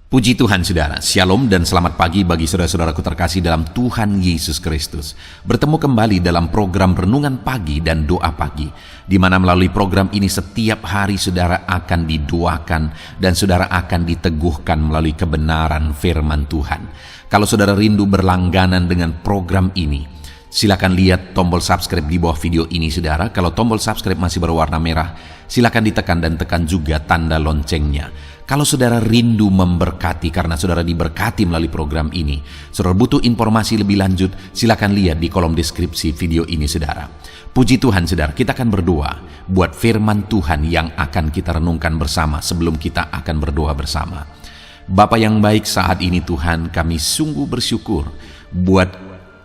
Puji Tuhan saudara, Shalom dan selamat pagi bagi saudara-saudaraku terkasih dalam Tuhan Yesus Kristus. Bertemu kembali dalam program Renungan Pagi dan Doa Pagi, di mana melalui program ini setiap hari saudara akan didoakan dan saudara akan diteguhkan melalui kebenaran firman Tuhan. Kalau saudara rindu berlangganan dengan program ini, silakan lihat tombol subscribe di bawah video ini saudara. Kalau tombol subscribe masih berwarna merah, silakan ditekan dan tekan juga tanda loncengnya. Kalau saudara rindu memberkati karena saudara diberkati melalui program ini, saudara butuh informasi lebih lanjut, silakan lihat di kolom deskripsi video ini saudara. Puji Tuhan saudara, kita akan berdoa buat firman Tuhan yang akan kita renungkan bersama sebelum kita akan berdoa bersama. Bapa yang baik, saat ini Tuhan kami sungguh bersyukur buat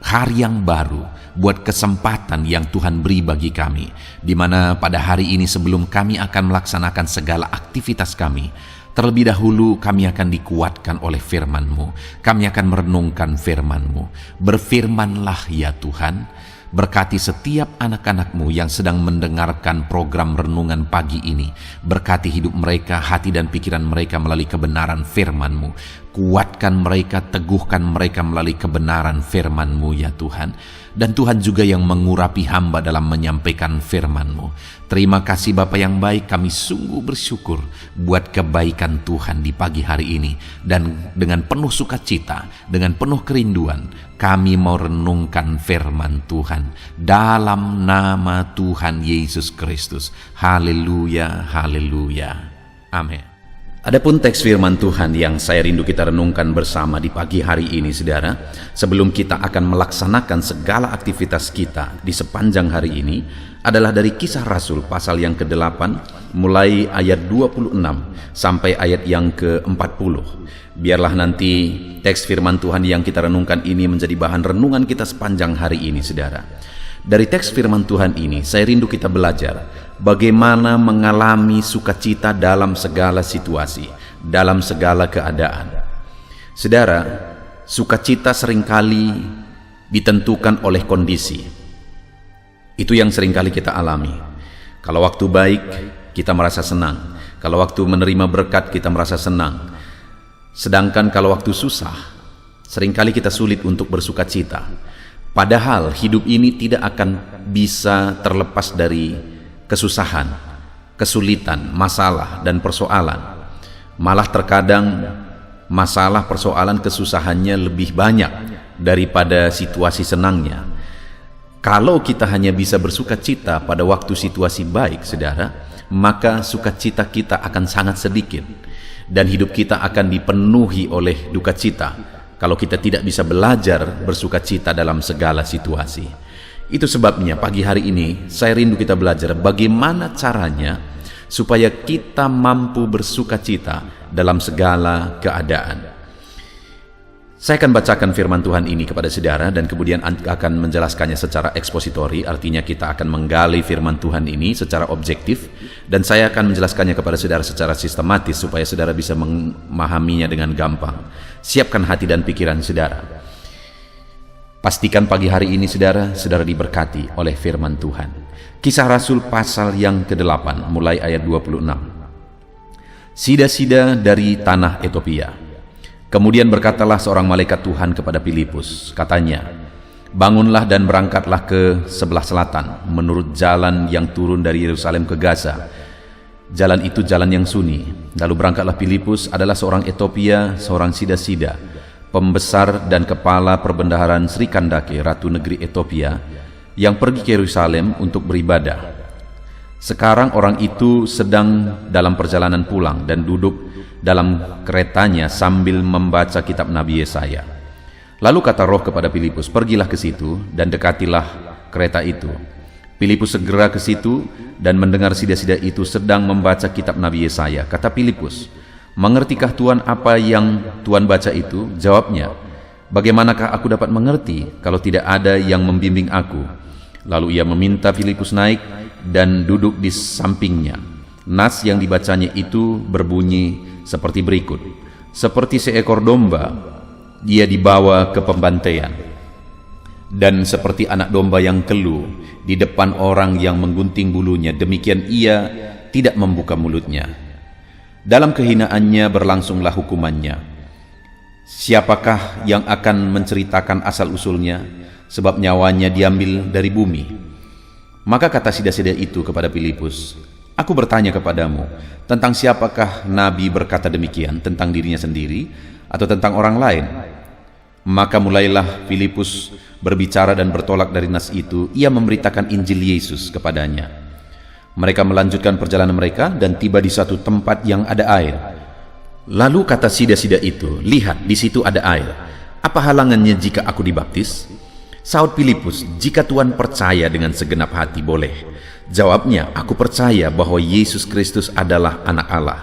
hari yang baru, buat kesempatan yang Tuhan beri bagi kami, di mana pada hari ini sebelum kami akan melaksanakan segala aktivitas kami, terlebih dahulu kami akan dikuatkan oleh firman-Mu. Kami akan merenungkan firman-Mu. Berfirmanlah ya Tuhan, berkati setiap anak-anak-Mu yang sedang mendengarkan program renungan pagi ini. Berkati hidup mereka, hati dan pikiran mereka melalui kebenaran firman-Mu. Kuatkan mereka, teguhkan mereka melalui kebenaran firman-Mu ya Tuhan. Dan Tuhan juga yang mengurapi hamba dalam menyampaikan firman-Mu. Terima kasih Bapa yang baik, kami sungguh bersyukur buat kebaikan Tuhan di pagi hari ini. Dan dengan penuh sukacita, dengan penuh kerinduan, kami mau renungkan firman Tuhan dalam nama Tuhan Yesus Kristus. Haleluya, haleluya. Amin. Adapun teks firman Tuhan yang saya rindu kita renungkan bersama di pagi hari ini saudara, sebelum kita akan melaksanakan segala aktivitas kita di sepanjang hari ini, adalah dari Kisah Rasul pasal yang ke-8 mulai ayat 26 sampai ayat yang ke-40. Biarlah nanti teks firman Tuhan yang kita renungkan ini menjadi bahan renungan kita sepanjang hari ini saudara. Dari teks firman Tuhan ini saya rindu kita belajar bagaimana mengalami sukacita dalam segala situasi, dalam segala keadaan. Saudara, sukacita seringkali ditentukan oleh kondisi. Itu yang seringkali kita alami. Kalau waktu baik, kita merasa senang. Kalau waktu menerima berkat, kita merasa senang. Sedangkan kalau waktu susah, seringkali kita sulit untuk bersukacita. Padahal hidup ini tidak akan bisa terlepas dari kesusahan, kesulitan, masalah, dan persoalan. Malah terkadang masalah, persoalan, kesusahannya lebih banyak daripada situasi senangnya. Kalau kita hanya bisa bersukacita pada waktu situasi baik, saudara, maka sukacita kita akan sangat sedikit. Dan hidup kita akan dipenuhi oleh duka cita kalau kita tidak bisa belajar bersukacita dalam segala situasi. Itu sebabnya pagi hari ini saya rindu kita belajar bagaimana caranya supaya kita mampu bersukacita dalam segala keadaan. Saya akan bacakan firman Tuhan ini kepada saudara dan kemudian akan menjelaskannya secara ekspositori, artinya kita akan menggali firman Tuhan ini secara objektif dan saya akan menjelaskannya kepada saudara secara sistematis supaya saudara bisa memahaminya dengan gampang. Siapkan hati dan pikiran saudara. Pastikan pagi hari ini saudara diberkati oleh firman Tuhan. Kisah Rasul pasal yang ke-8 mulai ayat 26. Sida-sida dari tanah Ethiopia. Kemudian berkatalah seorang malaikat Tuhan kepada Filipus, katanya, bangunlah dan berangkatlah ke sebelah selatan, menurut jalan yang turun dari Yerusalem ke Gaza. Jalan itu jalan yang sunyi. Lalu berangkatlah Filipus, adalah seorang Ethiopia, seorang sida-sida, pembesar dan kepala perbendaharaan Sri Kandake, ratu negeri Ethiopia, yang pergi ke Yerusalem untuk beribadah. Sekarang orang itu sedang dalam perjalanan pulang dan duduk dalam keretanya sambil membaca kitab Nabi Yesaya. Lalu kata Roh kepada Filipus, pergilah ke situ dan dekatilah kereta itu. Filipus segera ke situ dan mendengar sida-sida itu sedang membaca kitab Nabi Yesaya. Kata Filipus, mengertikah Tuhan apa yang Tuhan baca itu? Jawabnya, bagaimanakah aku dapat mengerti kalau tidak ada yang membimbing aku? Lalu ia meminta Filipus naik dan duduk di sampingnya. Nas yang dibacanya itu berbunyi seperti berikut. Seperti seekor domba, dia dibawa ke pembantaian. Dan seperti anak domba yang keluh di depan orang yang menggunting bulunya, demikian ia tidak membuka mulutnya. Dalam kehinaannya berlangsunglah hukumannya. Siapakah yang akan menceritakan asal-usulnya, sebab nyawanya diambil dari bumi? Maka kata sida-sida itu kepada Filipus, aku bertanya kepadamu, tentang siapakah Nabi berkata demikian, tentang dirinya sendiri atau tentang orang lain? Maka mulailah Filipus berbicara dan bertolak dari nas itu. Ia memberitakan Injil Yesus kepadanya. Mereka melanjutkan perjalanan mereka dan tiba di suatu tempat yang ada air. Lalu kata sida-sida itu, lihat, di situ ada air. Apa halangannya jika aku dibaptis? Saud Filipus, jika Tuhan percaya dengan segenap hati, boleh. Jawabnya, aku percaya bahwa Yesus Kristus adalah anak Allah.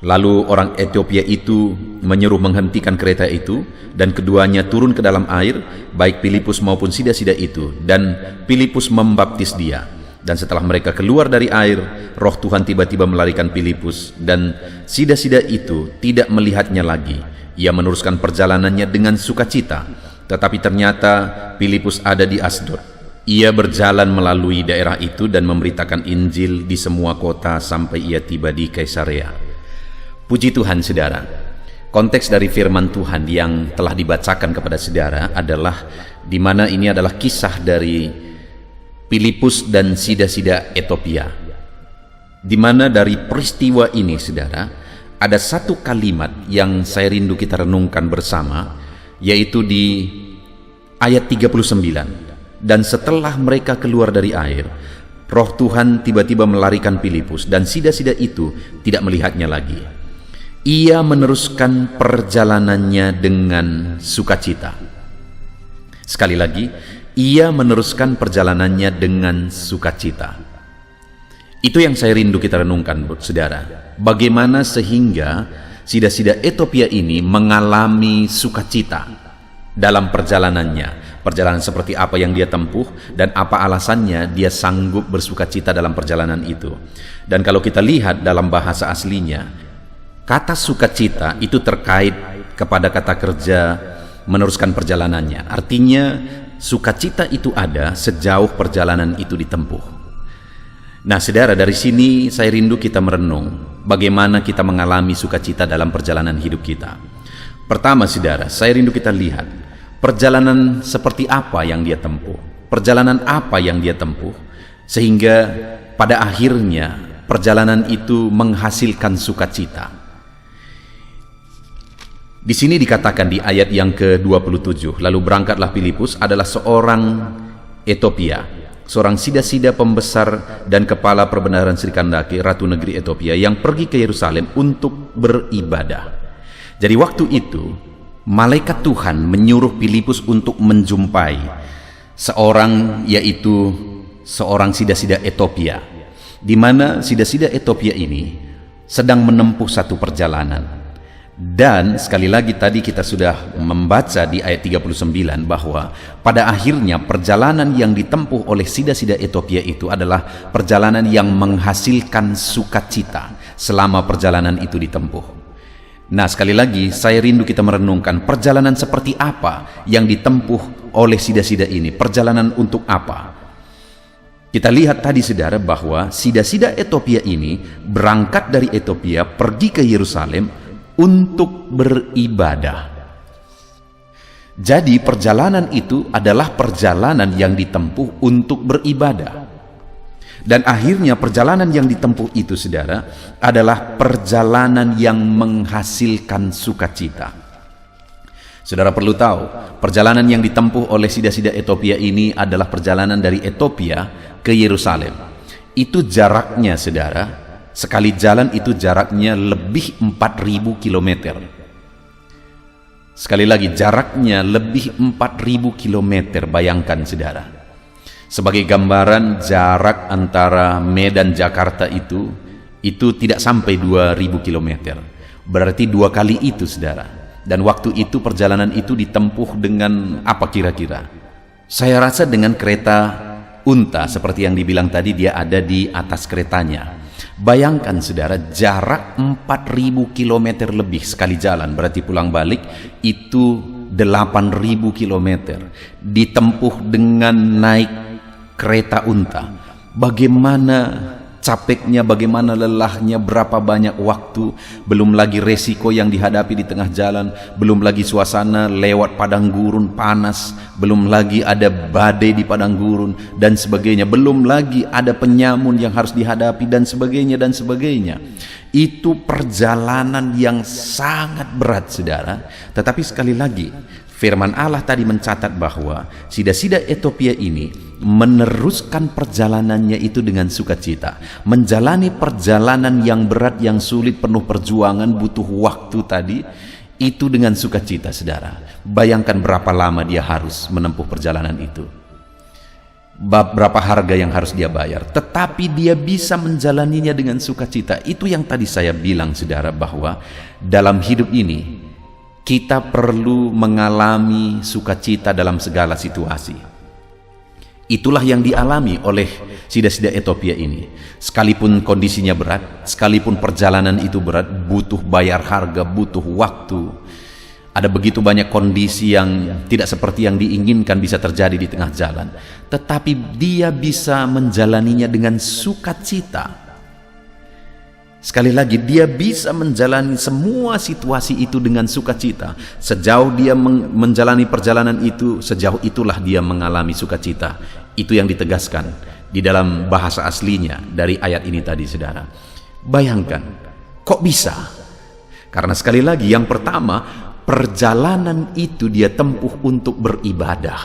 Lalu orang Ethiopia itu menyuruh menghentikan kereta itu, dan keduanya turun ke dalam air, baik Filipus maupun sida-sida itu, dan Filipus membaptis dia. Dan setelah mereka keluar dari air, roh Tuhan tiba-tiba melarikan Filipus, dan sida-sida itu tidak melihatnya lagi. Ia meneruskan perjalanannya dengan sukacita. Tetapi ternyata Filipus ada di Asdod. Ia berjalan melalui daerah itu dan memberitakan Injil di semua kota sampai ia tiba di Kaisarea. Puji Tuhan, saudara. Konteks dari firman Tuhan yang telah dibacakan kepada saudara adalah di mana ini adalah kisah dari Filipus dan sida-sida Ethiopia, di mana dari peristiwa ini, saudara, ada satu kalimat yang saya rindu kita renungkan bersama, yaitu di ayat 39. Dan setelah mereka keluar dari air, roh Tuhan tiba-tiba melarikan Filipus, dan sida-sida itu tidak melihatnya lagi. Ia meneruskan perjalanannya dengan sukacita. Sekali lagi, ia meneruskan perjalanannya dengan sukacita. Itu yang saya rindu kita renungkan, saudara. Bagaimana sehingga sida-sida Ethiopia ini mengalami sukacita dalam perjalanannya. Perjalanan seperti apa yang dia tempuh dan apa alasannya dia sanggup bersukacita dalam perjalanan itu. Dan kalau kita lihat dalam bahasa aslinya, kata sukacita itu terkait kepada kata kerja meneruskan perjalanannya. Artinya sukacita itu ada sejauh perjalanan itu ditempuh. Nah, saudara, dari sini saya rindu kita merenung bagaimana kita mengalami sukacita dalam perjalanan hidup kita. Pertama, saudara, saya rindu kita lihat perjalanan seperti apa yang dia tempuh, perjalanan apa yang dia tempuh, sehingga pada akhirnya perjalanan itu menghasilkan sukacita. Di sini dikatakan di ayat yang ke-27, lalu berangkatlah Filipus, adalah seorang Ethiopia, seorang sida-sida pembesar dan kepala perbendaharaan Sri Kandake, ratu negeri Ethiopia, yang pergi ke Yerusalem untuk beribadah. Jadi waktu itu malaikat Tuhan menyuruh Filipus untuk menjumpai seorang, yaitu seorang sida-sida Ethiopia, di mana sida-sida Ethiopia ini sedang menempuh satu perjalanan. Dan sekali lagi tadi kita sudah membaca di ayat 39 bahwa pada akhirnya perjalanan yang ditempuh oleh sida-sida Ethiopia itu adalah perjalanan yang menghasilkan sukacita selama perjalanan itu ditempuh. Nah, sekali lagi saya rindu kita merenungkan perjalanan seperti apa yang ditempuh oleh sida-sida ini. Perjalanan untuk apa? Kita lihat tadi, saudara, bahwa sida-sida Ethiopia ini berangkat dari Ethiopia pergi ke Yerusalem untuk beribadah. Jadi perjalanan itu adalah perjalanan yang ditempuh untuk beribadah. Dan akhirnya perjalanan yang ditempuh itu, saudara, adalah perjalanan yang menghasilkan sukacita. Saudara perlu tahu, perjalanan yang ditempuh oleh sida-sida Ethiopia ini adalah perjalanan dari Ethiopia ke Yerusalem. Itu jaraknya, saudara, sekali jalan itu jaraknya lebih 4.000 kilometer. Sekali lagi, jaraknya lebih 4.000 kilometer. Bayangkan, saudara. Sebagai gambaran, jarak antara Medan Jakarta itu tidak sampai 2.000 kilometer. Berarti 2 kali itu, saudara. Dan waktu itu perjalanan itu ditempuh dengan apa kira-kira? Saya rasa dengan kereta unta, seperti yang dibilang tadi, dia ada di atas keretanya. Bayangkan, saudara, jarak 4.000 kilometer lebih sekali jalan, berarti pulang balik itu 8.000 kilometer ditempuh dengan naik kereta unta. Bagaimana capeknya, bagaimana lelahnya, berapa banyak waktu, belum lagi resiko yang dihadapi di tengah jalan, belum lagi suasana lewat padang gurun panas, belum lagi ada badai di padang gurun dan sebagainya, belum lagi ada penyamun yang harus dihadapi dan sebagainya dan sebagainya. Itu perjalanan yang sangat berat, saudara. Tetapi sekali lagi, firman Allah tadi mencatat bahwa sida-sida Etiopia ini meneruskan perjalanannya itu dengan sukacita, menjalani perjalanan yang berat, yang sulit, penuh perjuangan, butuh waktu tadi, itu dengan sukacita, saudara. Bayangkan berapa lama dia harus menempuh perjalanan itu, berapa harga yang harus dia bayar, tetapi dia bisa menjalaninya dengan sukacita. Itu yang tadi saya bilang, saudara, bahwa dalam hidup ini kita perlu mengalami sukacita dalam segala situasi. Itulah yang dialami oleh sida-sida Etiopia ini. Sekalipun kondisinya berat, sekalipun perjalanan itu berat, butuh bayar harga, butuh waktu. Ada begitu banyak kondisi yang tidak seperti yang diinginkan bisa terjadi di tengah jalan. Tetapi dia bisa menjalaninya dengan sukacita. Sekali lagi, dia bisa menjalani semua situasi itu dengan sukacita. Sejauh dia menjalani perjalanan itu, sejauh itulah dia mengalami sukacita. Itu yang ditegaskan di dalam bahasa aslinya dari ayat ini tadi, saudara. Bayangkan, kok bisa? Karena sekali lagi, yang pertama, perjalanan itu dia tempuh untuk beribadah.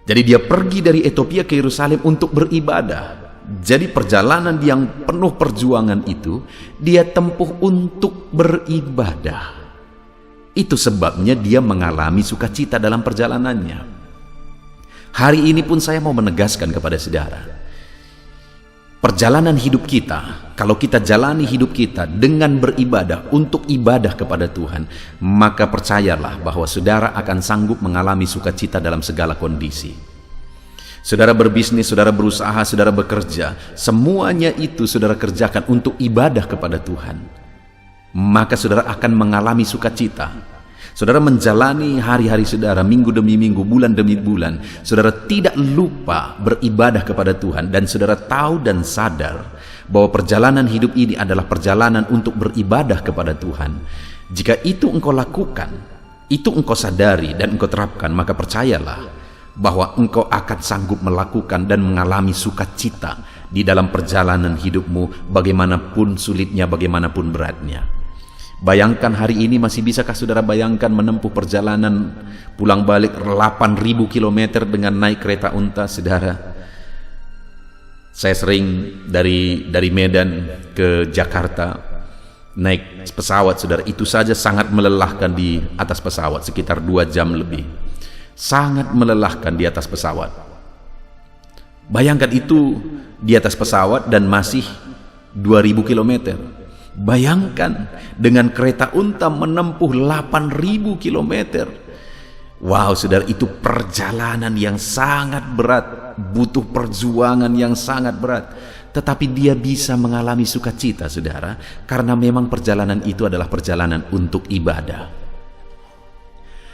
Jadi dia pergi dari Etiopia ke Yerusalem untuk beribadah. Jadi perjalanan yang penuh perjuangan itu dia tempuh untuk beribadah. Itu sebabnya dia mengalami sukacita dalam perjalanannya. Hari ini pun saya mau menegaskan kepada saudara, perjalanan hidup kita, kalau kita jalani hidup kita dengan beribadah, untuk ibadah kepada Tuhan, maka percayalah bahwa saudara akan sanggup mengalami sukacita dalam segala kondisi. Saudara berbisnis, saudara berusaha, saudara bekerja, semuanya itu saudara kerjakan untuk ibadah kepada Tuhan, maka saudara akan mengalami sukacita. Saudara menjalani hari-hari saudara, minggu demi minggu, bulan demi bulan, saudara tidak lupa beribadah kepada Tuhan, dan saudara tahu dan sadar bahwa perjalanan hidup ini adalah perjalanan untuk beribadah kepada Tuhan. Jika itu engkau lakukan, itu engkau sadari dan engkau terapkan, maka percayalah bahwa engkau akan sanggup melakukan dan mengalami sukacita di dalam perjalanan hidupmu, bagaimanapun sulitnya, bagaimanapun beratnya. Bayangkan hari ini, masih bisakah saudara bayangkan menempuh perjalanan pulang balik 8.000 km dengan naik kereta unta, saudara? Saya sering dari Medan ke Jakarta naik pesawat, saudara. Itu saja sangat melelahkan di atas pesawat, sekitar 2 jam lebih. Sangat melelahkan di atas pesawat. Bayangkan itu di atas pesawat dan masih 2.000 km. Bayangkan dengan kereta unta menempuh 8.000 km. Wow, saudara, itu perjalanan yang sangat berat, butuh perjuangan yang sangat berat. Tetapi dia bisa mengalami sukacita, saudara, karena memang perjalanan itu adalah perjalanan untuk ibadah.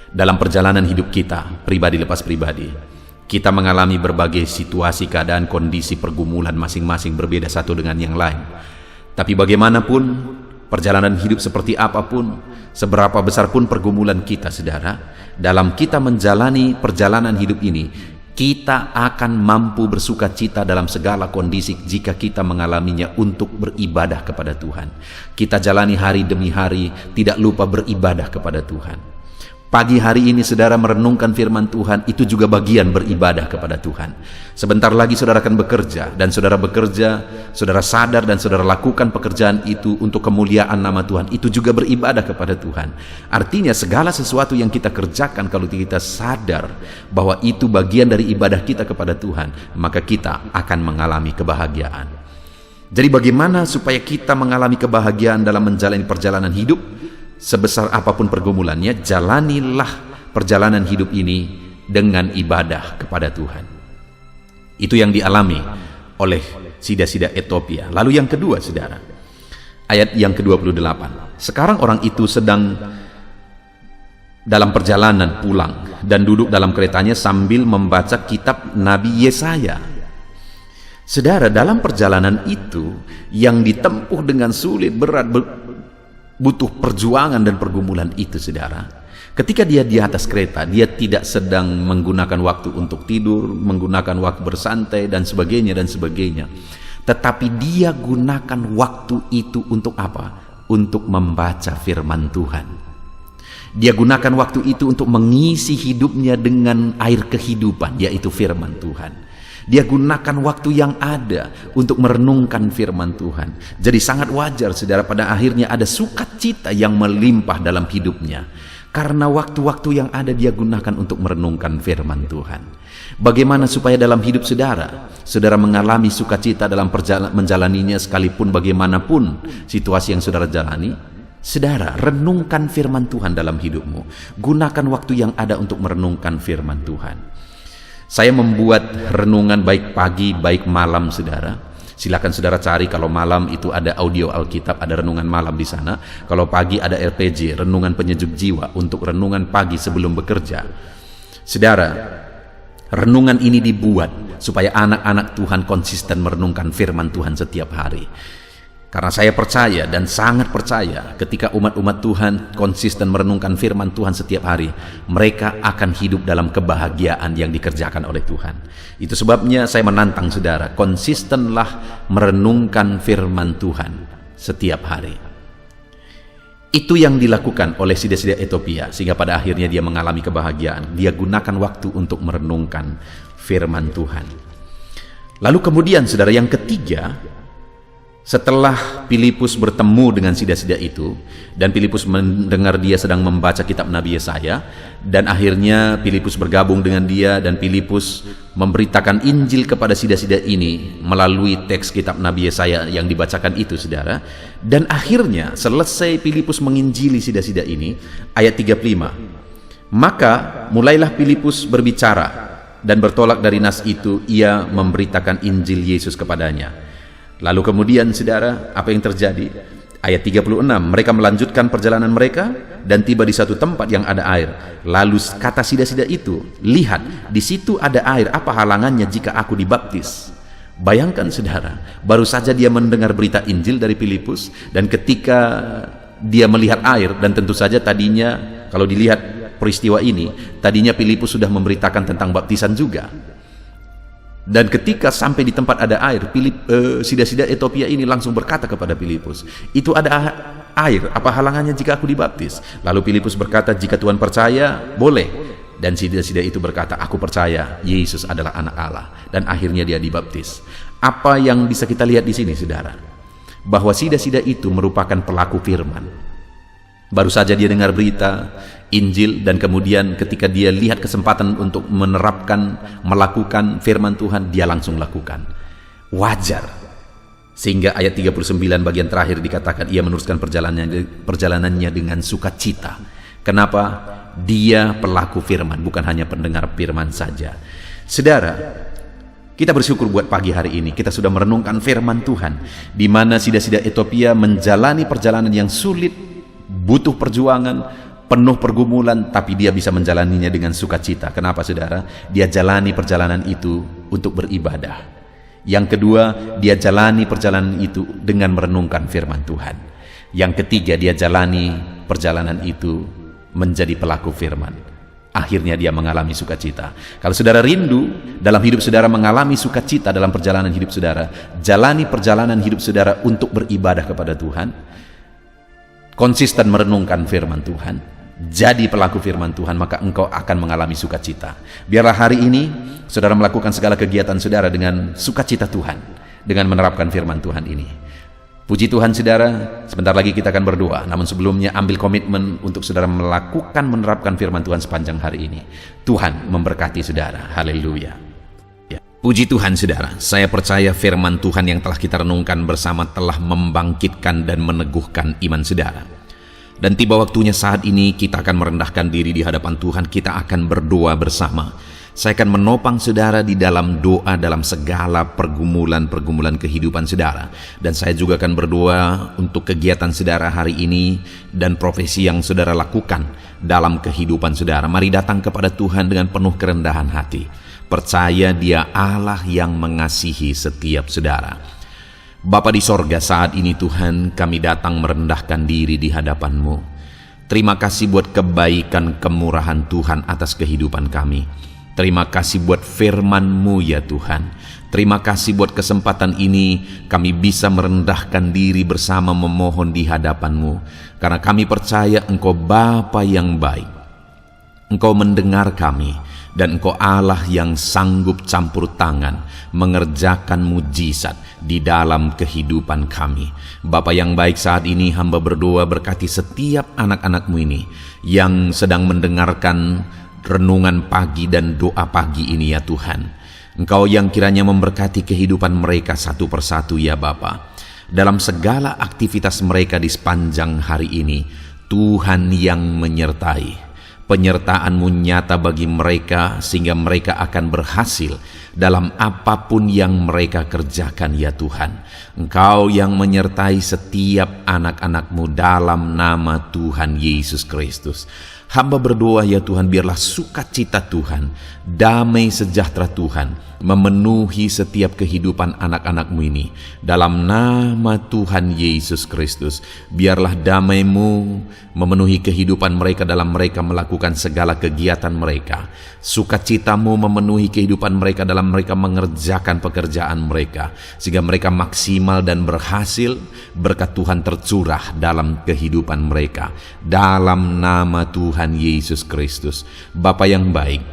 Dalam perjalanan hidup kita, pribadi lepas pribadi, kita mengalami berbagai situasi, keadaan, kondisi, pergumulan masing-masing berbeda satu dengan yang lain. Tapi bagaimanapun, perjalanan hidup seperti apapun, seberapa besar pun pergumulan kita, saudara, dalam kita menjalani perjalanan hidup ini, kita akan mampu bersuka cita dalam segala kondisi jika kita mengalaminya untuk beribadah kepada Tuhan. Kita jalani hari demi hari, tidak lupa beribadah kepada Tuhan. Pagi hari ini saudara merenungkan firman Tuhan, itu juga bagian beribadah kepada Tuhan. Sebentar lagi saudara akan bekerja, dan saudara bekerja, saudara sadar dan saudara lakukan pekerjaan itu untuk kemuliaan nama Tuhan, itu juga beribadah kepada Tuhan. Artinya segala sesuatu yang kita kerjakan, kalau kita sadar bahwa itu bagian dari ibadah kita kepada Tuhan, maka kita akan mengalami kebahagiaan. Jadi bagaimana supaya kita mengalami kebahagiaan dalam menjalani perjalanan hidup? Sebesar apapun pergumulannya, jalanilah perjalanan hidup ini dengan ibadah kepada Tuhan. Itu yang dialami oleh sida-sida Etiopia. Lalu yang kedua, saudara, ayat yang ke-28. Sekarang orang itu sedang dalam perjalanan pulang dan duduk dalam keretanya sambil membaca kitab Nabi Yesaya. Saudara, dalam perjalanan itu yang ditempuh dengan sulit, berat, butuh perjuangan dan pergumulan itu, saudara, ketika dia di atas kereta, dia tidak sedang menggunakan waktu untuk tidur, menggunakan waktu bersantai dan sebagainya, tetapi dia gunakan waktu itu untuk apa? Untuk membaca firman Tuhan. Dia gunakan waktu itu untuk mengisi hidupnya dengan air kehidupan, yaitu firman Tuhan. Dia gunakan waktu yang ada untuk merenungkan firman Tuhan. Jadi sangat wajar, saudara, pada akhirnya ada sukacita yang melimpah dalam hidupnya, karena waktu-waktu yang ada dia gunakan untuk merenungkan firman Tuhan. Bagaimana supaya dalam hidup saudara mengalami sukacita dalam menjalaninya, sekalipun bagaimanapun situasi yang saudara jalani? Saudara, renungkan firman Tuhan dalam hidupmu. Gunakan waktu yang ada untuk merenungkan firman Tuhan. Saya membuat renungan baik pagi, baik malam, saudara. Silakan saudara cari, kalau malam itu ada audio Alkitab, ada renungan malam di sana. Kalau pagi ada RPG, renungan penyejuk jiwa, untuk renungan pagi sebelum bekerja. Saudara, renungan ini dibuat supaya anak-anak Tuhan konsisten merenungkan firman Tuhan setiap hari. Karena saya percaya dan sangat percaya, ketika umat-umat Tuhan konsisten merenungkan firman Tuhan setiap hari, mereka akan hidup dalam kebahagiaan yang dikerjakan oleh Tuhan. Itu sebabnya saya menantang saudara, konsistenlah merenungkan firman Tuhan setiap hari. Itu yang dilakukan oleh sida-sida Ethiopia, sehingga pada akhirnya dia mengalami kebahagiaan. Dia gunakan waktu untuk merenungkan firman Tuhan. Lalu kemudian saudara, yang ketiga, setelah Filipus bertemu dengan sida-sida itu, dan Filipus mendengar dia sedang membaca kitab Nabi Yesaya, dan akhirnya Filipus bergabung dengan dia, dan Filipus memberitakan Injil kepada sida-sida ini melalui teks kitab Nabi Yesaya yang dibacakan itu, saudara. Dan akhirnya selesai Filipus menginjili sida-sida ini, ayat 35, maka mulailah Filipus berbicara, dan bertolak dari nas itu ia memberitakan Injil Yesus kepadanya. Lalu kemudian saudara, apa yang terjadi? Ayat 36, mereka melanjutkan perjalanan mereka dan tiba di satu tempat yang ada air. Lalu kata sida-sida itu, lihat, di situ ada air, apa halangannya jika aku dibaptis? Bayangkan saudara, baru saja dia mendengar berita Injil dari Filipus, dan ketika dia melihat air, dan tentu saja tadinya kalau dilihat peristiwa ini, tadinya Filipus sudah memberitakan tentang baptisan juga. Dan ketika sampai di tempat ada air, sida-sida Ethiopia ini langsung berkata kepada Filipus, itu ada air, apa halangannya jika aku dibaptis? Lalu Filipus berkata, jika Tuhan percaya, boleh. Dan sida-sida itu berkata, aku percaya Yesus adalah anak Allah. Dan akhirnya dia dibaptis. Apa yang bisa kita lihat di sini, saudara? Bahwa sida-sida itu merupakan pelaku firman. Baru saja dia dengar berita Injil, dan kemudian ketika dia lihat kesempatan untuk menerapkan, melakukan firman Tuhan, dia langsung lakukan. Wajar. Sehingga ayat 39 bagian terakhir dikatakan ia meneruskan perjalanannya dengan sukacita. Kenapa? Dia pelaku firman, bukan hanya pendengar firman saja. Saudara, kita bersyukur buat pagi hari ini kita sudah merenungkan firman Tuhan, di mana sida-sida Ethiopia menjalani perjalanan yang sulit, butuh perjuangan, penuh pergumulan, tapi dia bisa menjalaninya dengan sukacita. Kenapa saudara? Dia jalani perjalanan itu untuk beribadah. Yang kedua, dia jalani perjalanan itu dengan merenungkan firman Tuhan. Yang ketiga, dia jalani perjalanan itu menjadi pelaku firman. Akhirnya dia mengalami sukacita. Kalau saudara rindu dalam hidup saudara mengalami sukacita dalam perjalanan hidup saudara, jalani perjalanan hidup saudara untuk beribadah kepada Tuhan, konsisten merenungkan firman Tuhan, jadi pelaku firman Tuhan, maka engkau akan mengalami sukacita. Biarlah hari ini saudara melakukan segala kegiatan saudara dengan sukacita Tuhan, dengan menerapkan firman Tuhan ini. Puji Tuhan saudara, sebentar lagi kita akan berdoa, namun sebelumnya ambil komitmen untuk saudara menerapkan firman Tuhan sepanjang hari ini. Tuhan memberkati saudara. Haleluya. Puji Tuhan saudara, saya percaya firman Tuhan yang telah kita renungkan bersama telah membangkitkan dan meneguhkan iman saudara. Dan tiba waktunya saat ini kita akan merendahkan diri di hadapan Tuhan, kita akan berdoa bersama. Saya akan menopang saudara di dalam doa dalam segala pergumulan kehidupan saudara. Dan saya juga akan berdoa untuk kegiatan saudara hari ini dan profesi yang saudara lakukan dalam kehidupan saudara. Mari datang kepada Tuhan dengan penuh kerendahan hati. Percaya Dia Allah yang mengasihi setiap saudara. Bapa di sorga, saat ini Tuhan, kami datang merendahkan diri di hadapan-Mu. Terima kasih buat kebaikan kemurahan Tuhan atas kehidupan kami. Terima kasih buat firman-Mu ya Tuhan. Terima kasih buat kesempatan ini kami bisa merendahkan diri bersama memohon di hadapan-Mu. Karena kami percaya Engkau Bapa yang baik. Engkau mendengar kami, dan Engkau Allah yang sanggup campur tangan mengerjakan mujizat di dalam kehidupan kami. Bapa yang baik, saat ini hamba berdoa berkati setiap anak-anak-Mu ini yang sedang mendengarkan renungan pagi dan doa pagi ini ya Tuhan. Engkau yang kiranya memberkati kehidupan mereka satu persatu ya Bapa. Dalam segala aktivitas mereka di sepanjang hari ini, Tuhan yang menyertai. Penyertaan-Mu nyata bagi mereka sehingga mereka akan berhasil dalam apapun yang mereka kerjakan ya Tuhan. Engkau yang menyertai setiap anak-anak-Mu dalam nama Tuhan Yesus Kristus. Hamba berdoa ya Tuhan, biarlah sukacita Tuhan, damai sejahtera Tuhan memenuhi setiap kehidupan anak-anak-Mu ini. Dalam nama Tuhan Yesus Kristus, biarlah damai-Mu memenuhi kehidupan mereka dalam mereka melakukan segala kegiatan mereka. Sukacita-Mu memenuhi kehidupan mereka dalam mereka mengerjakan pekerjaan mereka, sehingga mereka maksimal dan berhasil. Berkat Tuhan tercurah dalam kehidupan mereka. Dalam nama Tuhan Yesus Kristus. Bapa yang baik,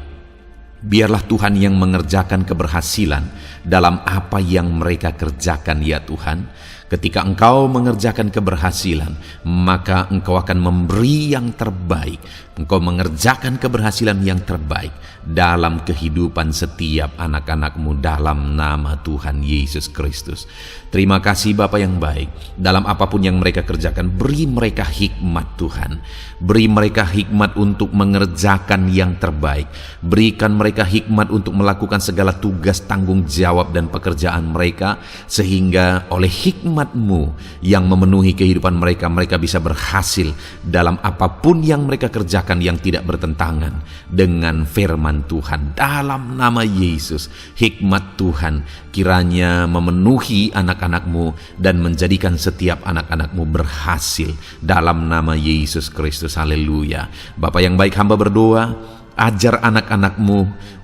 biarlah Tuhan yang mengerjakan keberhasilan dalam apa yang mereka kerjakan ya Tuhan. Ketika Engkau mengerjakan keberhasilan, maka Engkau akan memberi yang terbaik. Engkau mengerjakan keberhasilan yang terbaik dalam kehidupan setiap anak-anak-Mu dalam nama Tuhan Yesus Kristus. Terima kasih Bapa yang baik. Dalam apapun yang mereka kerjakan, beri mereka hikmat Tuhan. Beri mereka hikmat untuk mengerjakan yang terbaik. Berikan mereka hikmat untuk melakukan segala tugas, tanggung jawab dan pekerjaan mereka, sehingga oleh hikmat-Mu yang memenuhi kehidupan mereka, mereka bisa berhasil dalam apapun yang mereka kerjakan yang tidak bertentangan dengan firman Tuhan. Dalam nama Yesus, hikmat Tuhan kiranya memenuhi anak-anak-Mu dan menjadikan setiap anak-anak-Mu berhasil dalam nama Yesus Kristus. Haleluya. Bapa yang baik, hamba berdoa, ajar anak-anak-Mu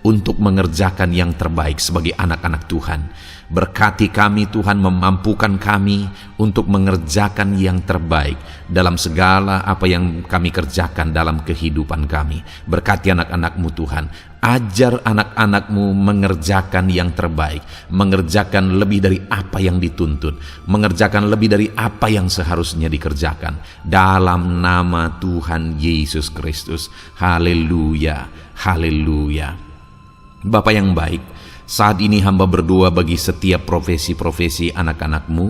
untuk mengerjakan yang terbaik sebagai anak-anak Tuhan. Berkati kami Tuhan, memampukan kami untuk mengerjakan yang terbaik dalam segala apa yang kami kerjakan dalam kehidupan kami. Berkati anak-anak-Mu Tuhan. Ajar anak-anak-Mu mengerjakan yang terbaik, mengerjakan lebih dari apa yang dituntut, mengerjakan lebih dari apa yang seharusnya dikerjakan. Dalam nama Tuhan Yesus Kristus. Haleluya, haleluya. Bapa yang baik, saat ini hamba berdoa bagi setiap profesi-profesi anak-anak-Mu.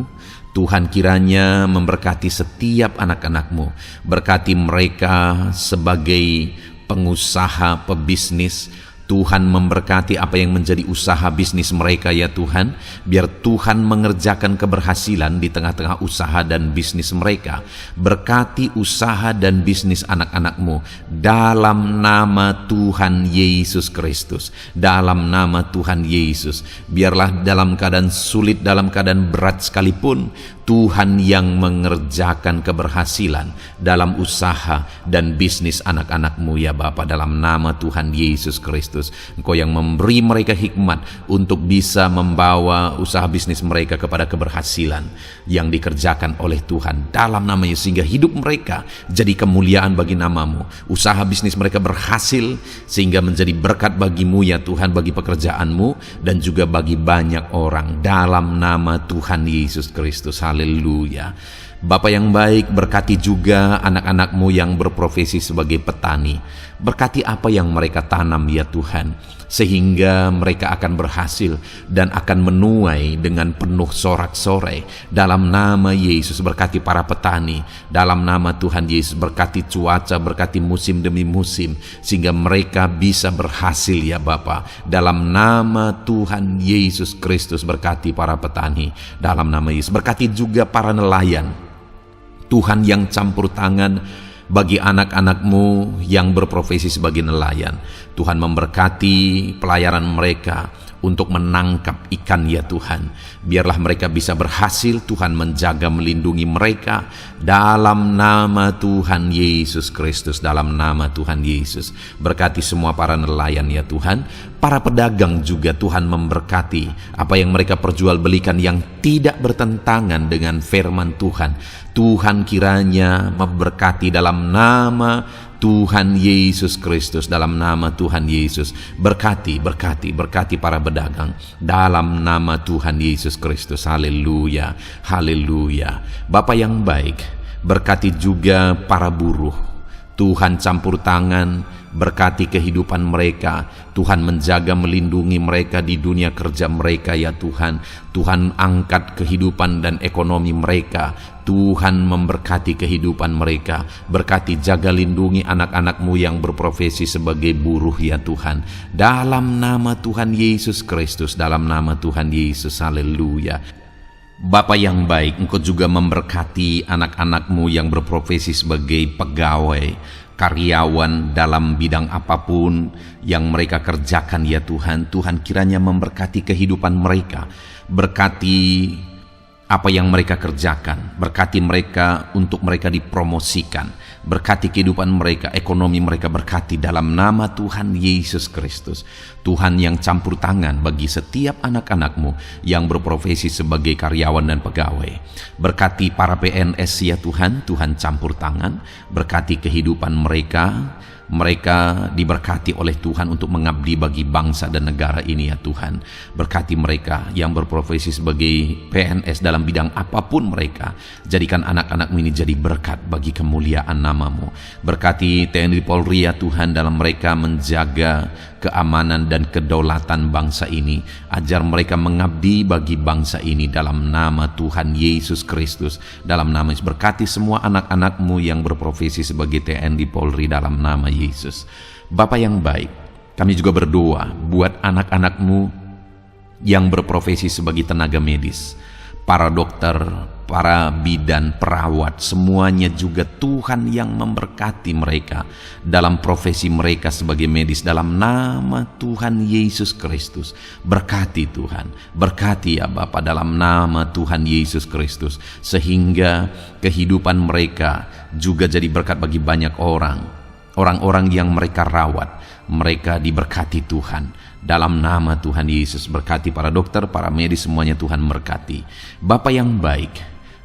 Tuhan kiranya memberkati setiap anak-anak-Mu. Berkati mereka sebagai pengusaha, pebisnis. Tuhan memberkati apa yang menjadi usaha bisnis mereka ya Tuhan. Biar Tuhan mengerjakan keberhasilan di tengah-tengah usaha dan bisnis mereka. Berkati usaha dan bisnis anak-anak-Mu dalam nama Tuhan Yesus Kristus. Dalam nama Tuhan Yesus. Biarlah dalam keadaan sulit, dalam keadaan berat sekalipun, Tuhan yang mengerjakan keberhasilan dalam usaha dan bisnis anak-anak-Mu ya Bapa, dalam nama Tuhan Yesus Kristus. Engkau yang memberi mereka hikmat untuk bisa membawa usaha bisnis mereka kepada keberhasilan yang dikerjakan oleh Tuhan dalam nama Yesus, sehingga hidup mereka jadi kemuliaan bagi nama-Mu. Usaha bisnis mereka berhasil sehingga menjadi berkat bagi-Mu ya Tuhan, bagi pekerjaan-Mu dan juga bagi banyak orang dalam nama Tuhan Yesus Kristus. Haleluya. Bapa yang baik, berkati juga anak-anak-Mu yang berprofesi sebagai petani. Berkati apa yang mereka tanam ya Tuhan, sehingga mereka akan berhasil dan akan menuai dengan penuh sorak-sorai. Dalam nama Yesus, berkati para petani. Dalam nama Tuhan Yesus, berkati cuaca, berkati musim demi musim, sehingga mereka bisa berhasil ya Bapa. Dalam nama Tuhan Yesus Kristus, berkati para petani. Dalam nama Yesus, berkati juga para nelayan. Tuhan yang campur tangan bagi anak-anak-Mu yang berprofesi sebagai nelayan. Tuhan memberkati pelayaran mereka untuk menangkap ikan ya Tuhan. Biarlah mereka bisa berhasil, Tuhan menjaga melindungi mereka dalam nama Tuhan Yesus Kristus, dalam nama Tuhan Yesus. Berkati semua para nelayan ya Tuhan. Para pedagang juga Tuhan memberkati apa yang mereka perjualbelikan yang tidak bertentangan dengan firman Tuhan. Tuhan kiranya memberkati dalam nama Tuhan Yesus Kristus, dalam nama Tuhan Yesus. Berkati para pedagang dalam nama Tuhan Yesus Kristus. Haleluya, haleluya. Bapa yang baik, berkati juga para buruh. Tuhan campur tangan, berkati kehidupan mereka. Tuhan menjaga melindungi mereka di dunia kerja mereka ya Tuhan. Tuhan angkat kehidupan dan ekonomi mereka. Tuhan memberkati kehidupan mereka. Berkati, jaga, lindungi anak-anak-Mu yang berprofesi sebagai buruh ya Tuhan. Dalam nama Tuhan Yesus Kristus, dalam nama Tuhan Yesus. Haleluya. Bapa yang baik, Engkau juga memberkati anak-anak-Mu yang berprofesi sebagai pegawai, karyawan dalam bidang apapun yang mereka kerjakan ya Tuhan. Tuhan kiranya memberkati kehidupan mereka. Berkati apa yang mereka kerjakan. Berkati mereka untuk mereka dipromosikan. Berkati kehidupan mereka, ekonomi mereka, berkati dalam nama Tuhan Yesus Kristus. Tuhan yang campur tangan bagi setiap anak-anak-Mu yang berprofesi sebagai karyawan dan pegawai. Berkati para PNS ya Tuhan, Tuhan campur tangan. Berkati kehidupan mereka. Mereka diberkati oleh Tuhan untuk mengabdi bagi bangsa dan negara ini ya Tuhan. Berkati mereka yang berprofesi sebagai PNS dalam bidang apapun mereka. Jadikan anak-anak-Mu ini jadi berkat bagi kemuliaan nama-Mu. Berkati TNI Polri ya Tuhan dalam mereka menjaga keamanan dan kedaulatan bangsa ini. Ajar mereka mengabdi bagi bangsa ini dalam nama Tuhan Yesus Kristus. Dalam nama Yesus, berkati semua anak-anak-Mu yang berprofesi sebagai TNI Polri dalam nama Yesus. Bapa yang baik, kami juga berdoa buat anak-anak-Mu yang berprofesi sebagai tenaga medis, para dokter, para bidan, perawat, semuanya juga Tuhan yang memberkati mereka dalam profesi mereka sebagai medis dalam nama Tuhan Yesus Kristus. Berkati Tuhan, berkati ya Bapa dalam nama Tuhan Yesus Kristus, sehingga kehidupan mereka juga jadi berkat bagi banyak orang-orang yang mereka rawat. Mereka diberkati Tuhan dalam nama Tuhan Yesus. Berkati para dokter, para medis, semuanya Tuhan berkati. Bapa yang baik,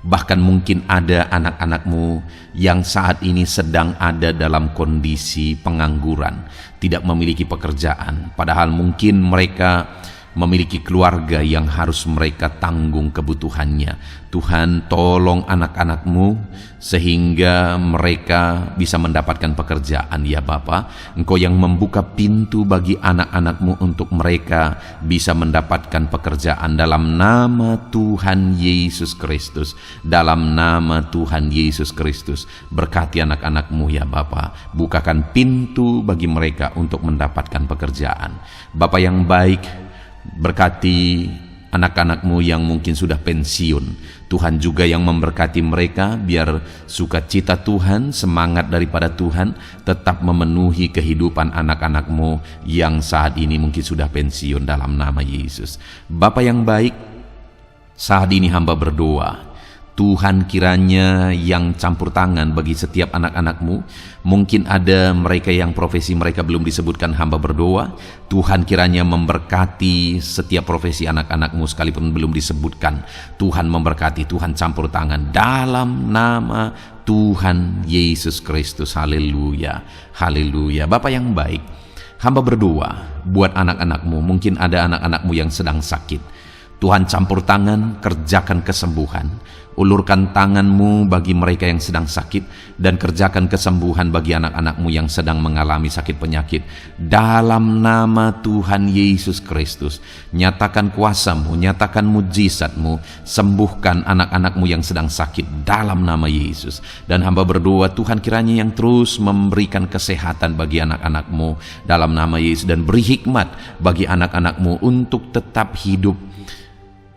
bahkan mungkin ada anak-anak-Mu yang saat ini sedang ada dalam kondisi pengangguran, tidak memiliki pekerjaan, padahal mungkin mereka memiliki keluarga yang harus mereka tanggung kebutuhannya. Tuhan, tolong anak-anak-Mu sehingga mereka bisa mendapatkan pekerjaan ya Bapa. Engkau yang membuka pintu bagi anak-anak-Mu untuk mereka bisa mendapatkan pekerjaan dalam nama Tuhan Yesus Kristus. Dalam nama Tuhan Yesus Kristus, berkati anak-anak-Mu ya Bapa. Bukakan pintu bagi mereka untuk mendapatkan pekerjaan. Bapa yang baik, berkati anak-anak-Mu yang mungkin sudah pensiun. Tuhan juga yang memberkati mereka, biar sukacita Tuhan, semangat daripada Tuhan tetap memenuhi kehidupan anak-anak-Mu yang saat ini mungkin sudah pensiun dalam nama Yesus. Bapa yang baik, saat ini hamba berdoa, Tuhan kiranya yang campur tangan bagi setiap anak-anak-Mu. Mungkin ada mereka yang profesi mereka belum disebutkan, hamba berdoa Tuhan kiranya memberkati setiap profesi anak-anak-Mu sekalipun belum disebutkan. Tuhan memberkati, Tuhan campur tangan dalam nama Tuhan Yesus Kristus. Haleluya, haleluya. Bapa yang baik, hamba berdoa buat anak-anak-Mu. Mungkin ada anak-anak-Mu yang sedang sakit. Tuhan campur tangan, kerjakan kesembuhan. Ulurkan tangan-Mu bagi mereka yang sedang sakit, dan kerjakan kesembuhan bagi anak-anak-Mu yang sedang mengalami sakit penyakit. Dalam nama Tuhan Yesus Kristus, nyatakan kuasa-Mu, nyatakan mujizat-Mu, sembuhkan anak-anak-Mu yang sedang sakit dalam nama Yesus. Dan hamba berdoa Tuhan kiranya yang terus memberikan kesehatan bagi anak-anak-Mu dalam nama Yesus, dan beri hikmat bagi anak-anak-Mu untuk tetap hidup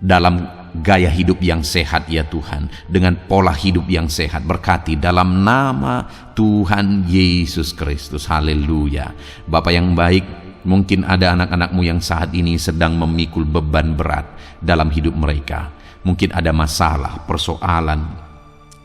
dalam gaya hidup yang sehat ya Tuhan, dengan pola hidup yang sehat. Berkati dalam nama Tuhan Yesus Kristus. Haleluya. Bapak yang baik, mungkin ada anak-anakmu yang saat ini sedang memikul beban berat dalam hidup mereka. Mungkin ada masalah, persoalan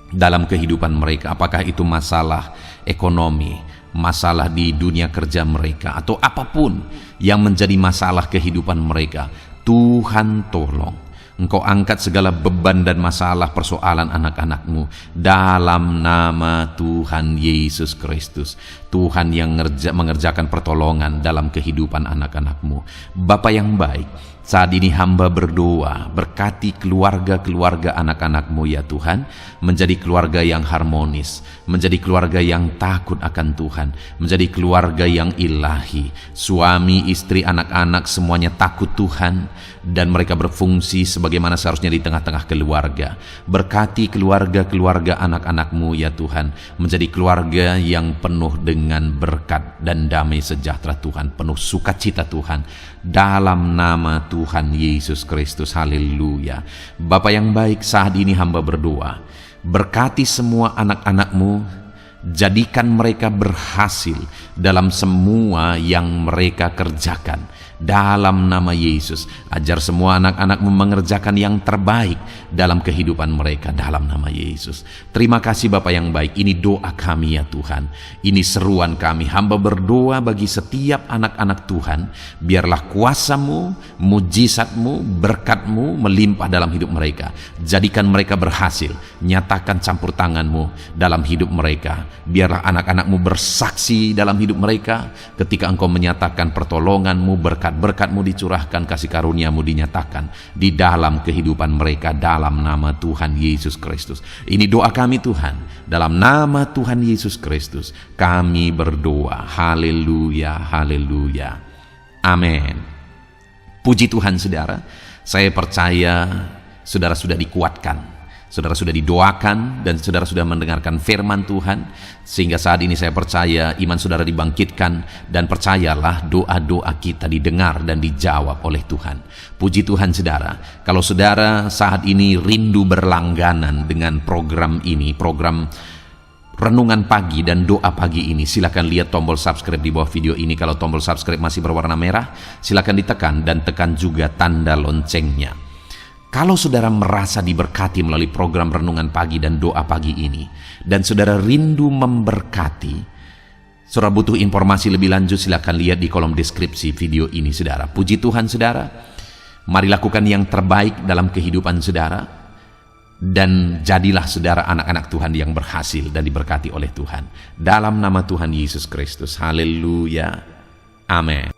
dalam kehidupan mereka. Apakah itu masalah ekonomi, masalah di dunia kerja mereka, atau apapun yang menjadi masalah kehidupan mereka. Tuhan tolong Engkau angkat segala beban dan masalah persoalan anak-anakmu dalam nama Tuhan Yesus Kristus. Tuhan yang mengerjakan pertolongan dalam kehidupan anak-anakmu. Bapa yang baik, saat ini hamba berdoa, berkati keluarga-keluarga anak-anakmu ya Tuhan, menjadi keluarga yang harmonis, menjadi keluarga yang takut akan Tuhan, menjadi keluarga yang ilahi. Suami, istri, anak-anak semuanya takut Tuhan, dan mereka berfungsi sebagaimana seharusnya di tengah-tengah keluarga. Berkati keluarga-keluarga anak-anakmu ya Tuhan, menjadi keluarga yang penuh dengan berkat dan damai sejahtera Tuhan, penuh sukacita Tuhan, dalam nama Tuhan Yesus Kristus. Haleluya. Bapa yang baik, saat ini hamba berdoa, berkati semua anak-anakmu, jadikan mereka berhasil dalam semua yang mereka kerjakan dalam nama Yesus. Ajar semua anak-anakmu mengerjakan yang terbaik dalam kehidupan mereka dalam nama Yesus. Terima kasih Bapa yang baik. Ini doa kami ya Tuhan, ini seruan kami. Hamba berdoa bagi setiap anak-anak Tuhan, biarlah kuasa-Mu, mujizat-Mu, berkat-Mu melimpah dalam hidup mereka. Jadikan mereka berhasil, nyatakan campur tangan-Mu dalam hidup mereka. Biarlah anak-anak-Mu bersaksi dalam hidup mereka ketika Engkau menyatakan pertolongan-Mu, berkat-Mu dicurahkan, kasih karunia-Mu dinyatakan di dalam kehidupan mereka dalam nama Tuhan Yesus Kristus. Ini doa kami Tuhan, dalam nama Tuhan Yesus Kristus kami berdoa. Haleluya, haleluya, amin. Puji Tuhan saudara, saya percaya saudara sudah dikuatkan, saudara sudah didoakan, dan saudara sudah mendengarkan firman Tuhan, sehingga saat ini saya percaya iman saudara dibangkitkan, dan percayalah doa-doa kita didengar dan dijawab oleh Tuhan. Puji Tuhan saudara. Kalau saudara saat ini rindu berlangganan dengan program ini, program Renungan Pagi dan Doa Pagi ini, silakan lihat tombol subscribe di bawah video ini. Kalau tombol subscribe masih berwarna merah, silakan ditekan, dan tekan juga tanda loncengnya. Kalau saudara merasa diberkati melalui program Renungan Pagi dan Doa Pagi ini, dan saudara rindu memberkati, saudara butuh informasi lebih lanjut, silakan lihat di kolom deskripsi video ini saudara. Puji Tuhan saudara, mari lakukan yang terbaik dalam kehidupan saudara, dan jadilah saudara anak-anak Tuhan yang berhasil dan diberkati oleh Tuhan. Dalam nama Tuhan Yesus Kristus. Haleluya, amin.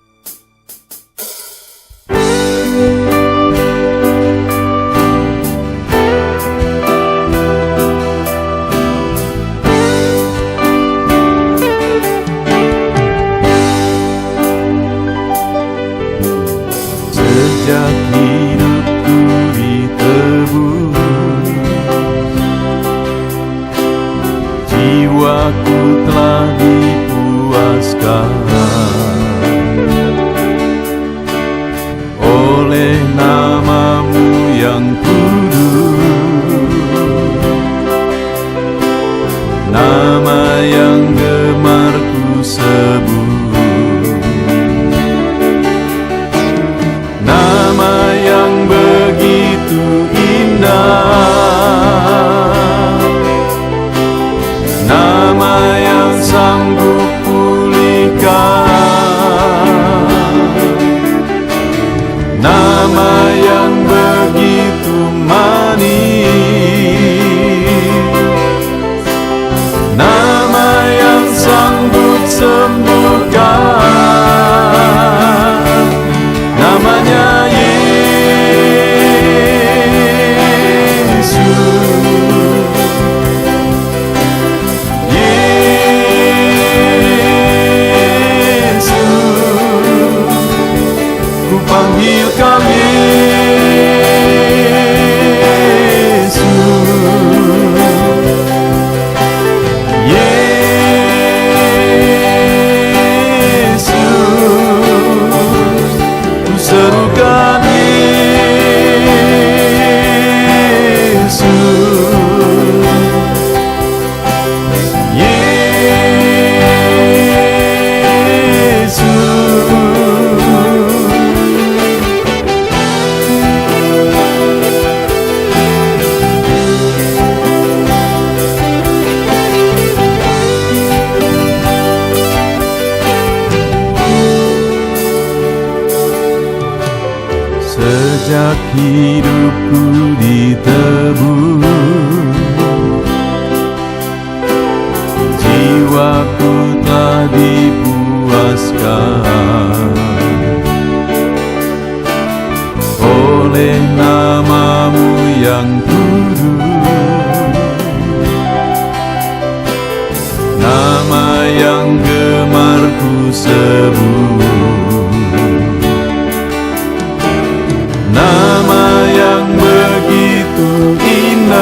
Sejak hidupku ditebus, jiwaku telah dipuaskan oleh nama-Mu yang kudus, nama yang gemar ku sebut. Nama yang begitu indah, nama yang sanggup pulihkan, nama yang begitu manis, nama yang sanggup sembuhkan, namanya Yesus. Yesus, ku panggil Kau Yesus. Yesus, Sejak hidupku ditebus, jiwaku telah dipuaskan oleh namamu yang kudus, nama yang gemar ku sebut, nama yang begitu indah,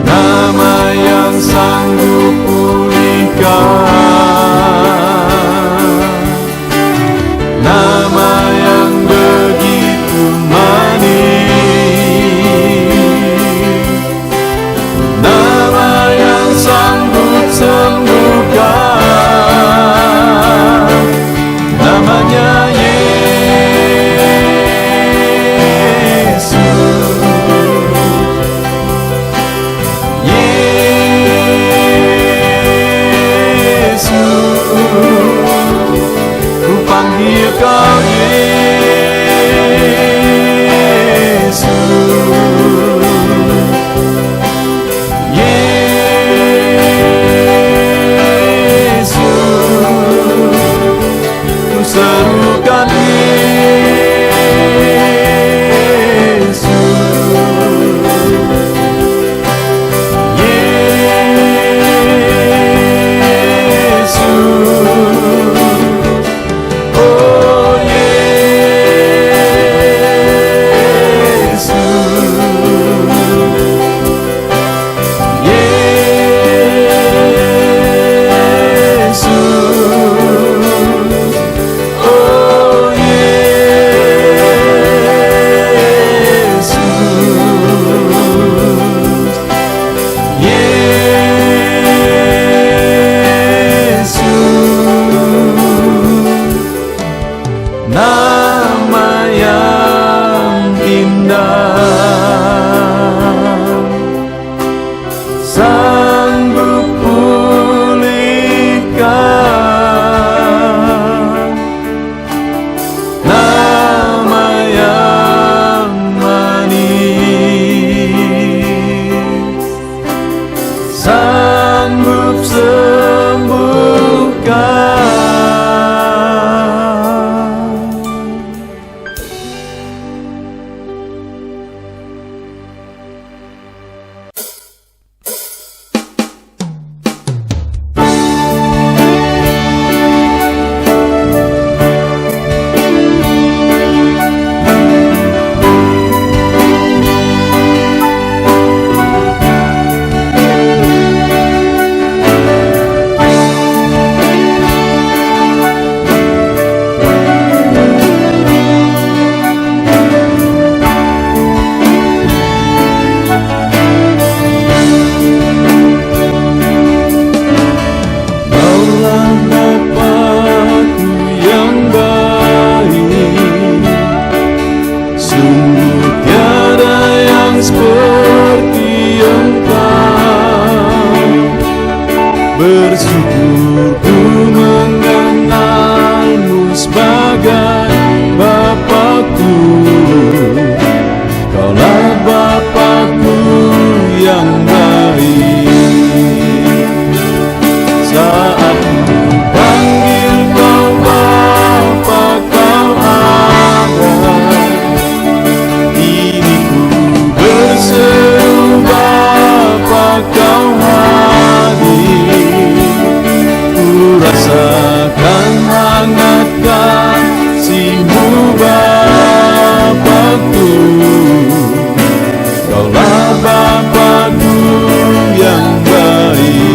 nama yang sanggup pulihkan, nama yang begitu manis, nama yang sanggup sembuhkan, namanya Kau Yesus, Yesus, ku serukan Yesus, nama yang indah, sanggup pulihkan, nama yang manis, sanggup sembuhkan. Bersyukur ku mengenalmu sebagai Bapakku. Kaulah Bapakku yang baik. Saat ku panggil kau Bapa, kau ada. Kini ku berseru Bapa, kau rasakan hangat kasih-Mu Bapakku. Kaulah Bapakku yang baik.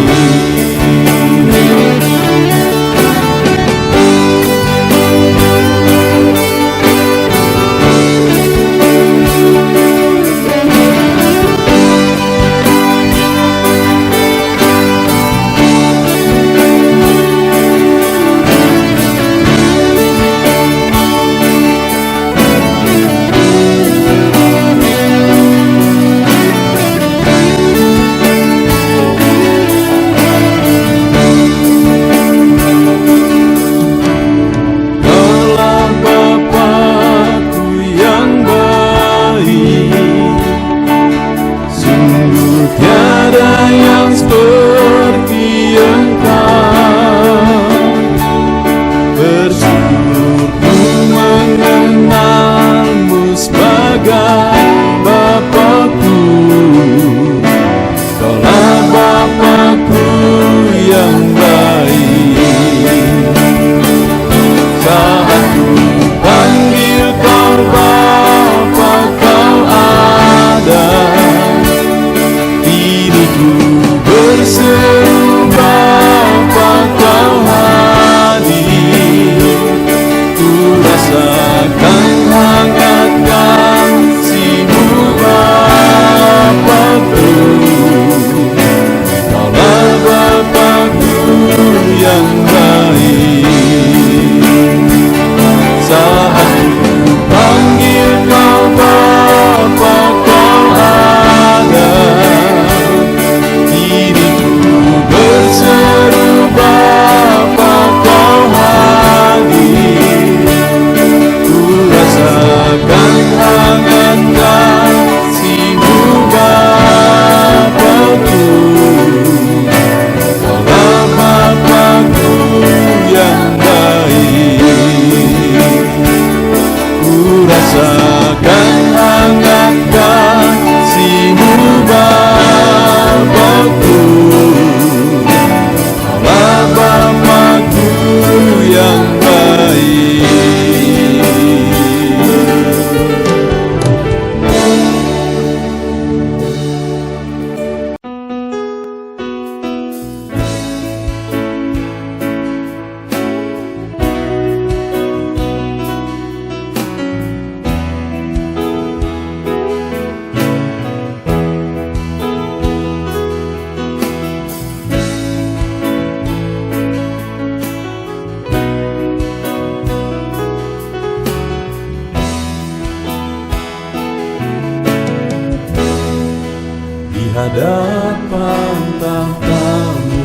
hadapan tahtamu,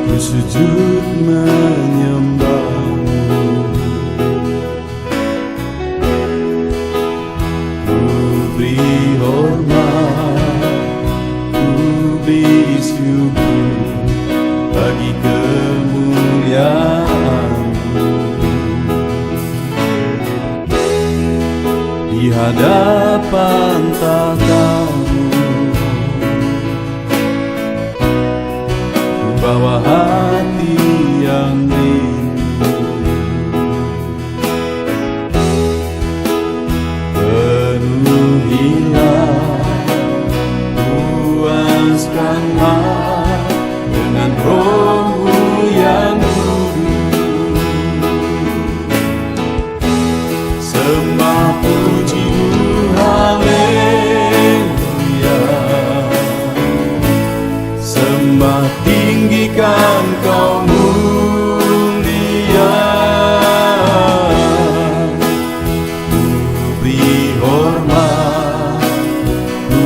ku sujud menyembahmu. Ku beri hormat, ku beri syukur bagi kemuliaan-Mu. Di hadapan tahtamu, ku bawa hati yang rindu, penuhilah, puaskanlah dengan Roh-Mu yang kudus. Sembah puji-Mu, haleluya. Sembah tinggikan Kau mulia. Ku beri hormat, ku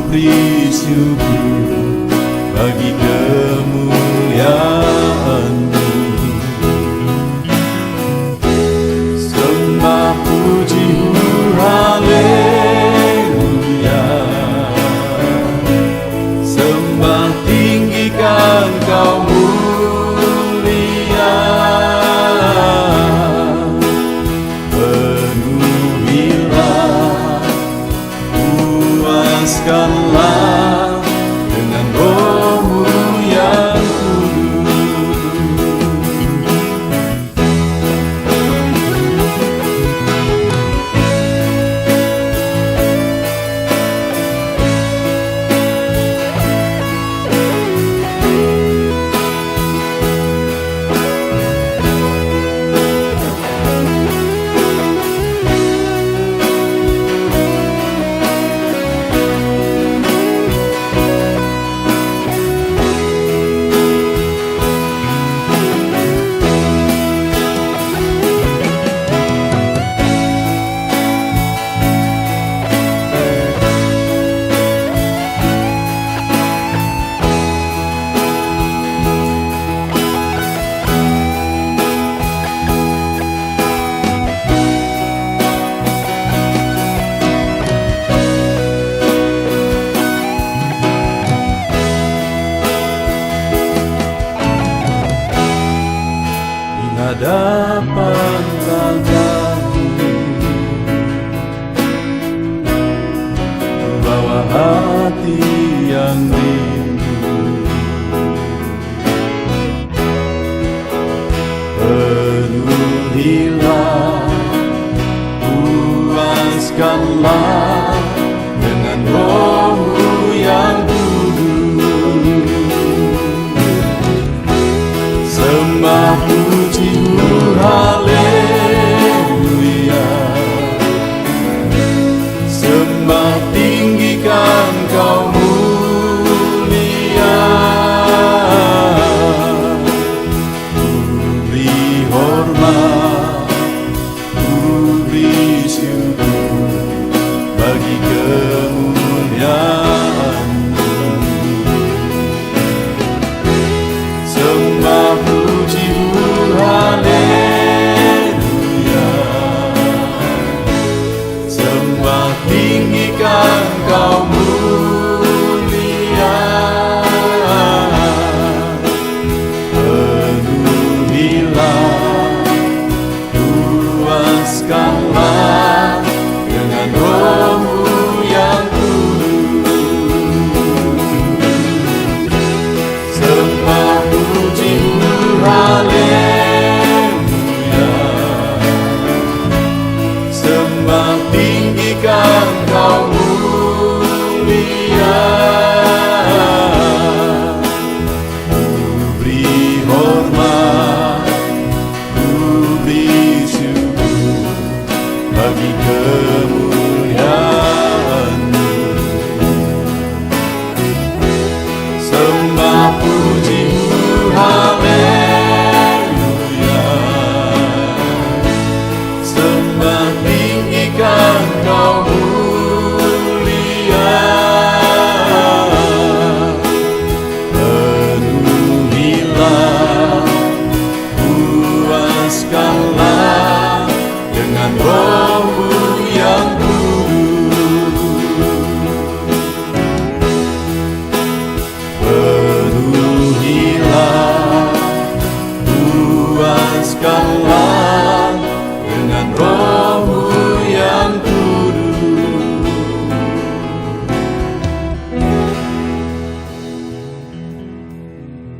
beri syukur bagi kemuliaan-Mu. Sembah puji-Mu, haleluya. Sembah tinggikan Kau mulia. Penuhilah, puaskanlah